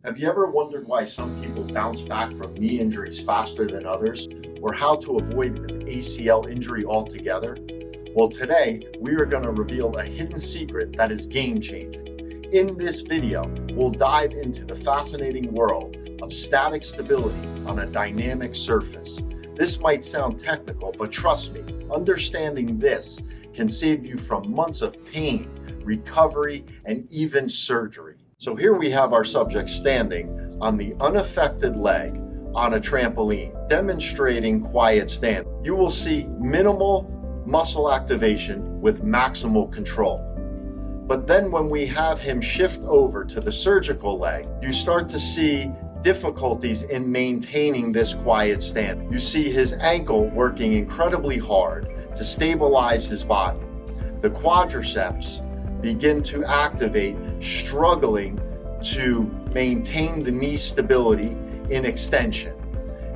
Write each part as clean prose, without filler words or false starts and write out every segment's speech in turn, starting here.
Have you ever wondered why some people bounce back from knee injuries faster than others, or how to avoid an ACL injury altogether? Well, today we are going to reveal a hidden secret that is game-changing. In this video, we'll dive into the fascinating world of static stability on a dynamic surface. This might sound technical, but trust me, understanding this can save you from months of pain, recovery, and even surgery. So here we have our subject standing on the unaffected leg on a trampoline, demonstrating quiet stand. You will see minimal muscle activation with maximal control. But then when we have him shift over to the surgical leg, you start to see difficulties in maintaining this quiet stand. You see his ankle working incredibly hard to stabilize his body. The quadriceps begin to activate, struggling to maintain the knee stability in extension.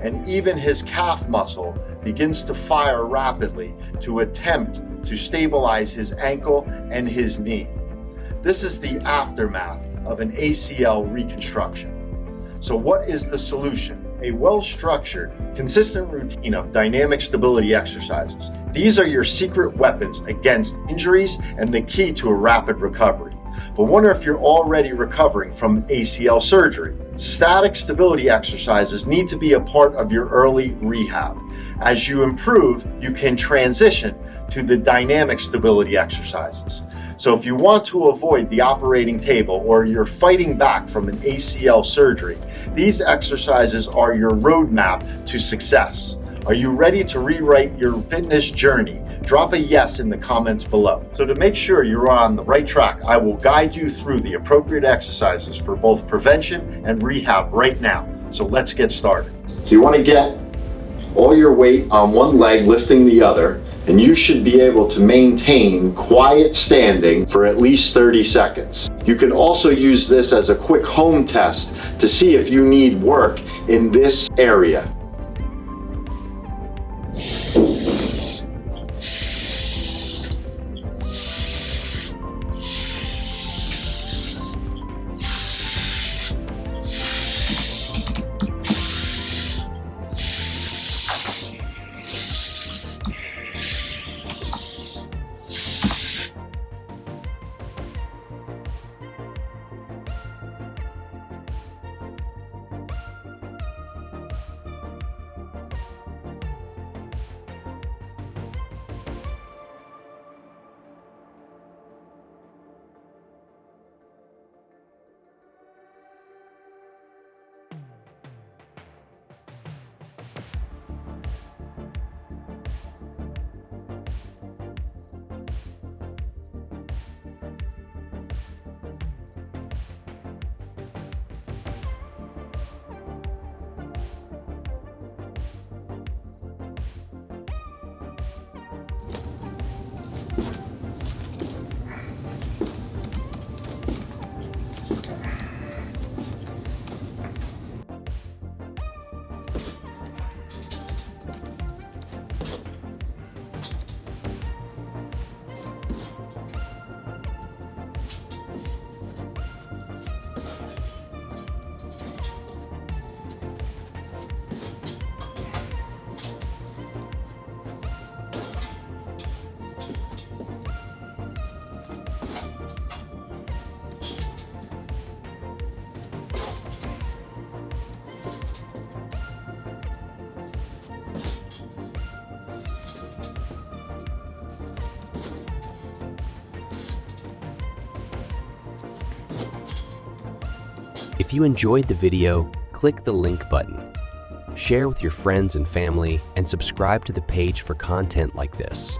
And even his calf muscle begins to fire rapidly to attempt to stabilize his ankle and his knee. This is the aftermath of an ACL reconstruction. So what is the solution? A well-structured, consistent routine of dynamic stability exercises. These are your secret weapons against injuries and the key to a rapid recovery. But wonder if you're already recovering from ACL surgery. Static stability exercises need to be a part of your early rehab. As you improve, you can transition to the dynamic stability exercises. So if you want to avoid the operating table or you're fighting back from an ACL surgery, these exercises are your roadmap to success. Are you ready to rewrite your fitness journey? Drop a yes in the comments below. So to make sure you're on the right track, I will guide you through the appropriate exercises for both prevention and rehab right now. So let's get started. So you want to get all your weight on one leg, lifting the other, and you should be able to maintain quiet standing for at least 30 seconds. You can also use this as a quick home test to see if you need work in this area. If you enjoyed the video, click the link button, share with your friends and family, and subscribe to the page for content like this.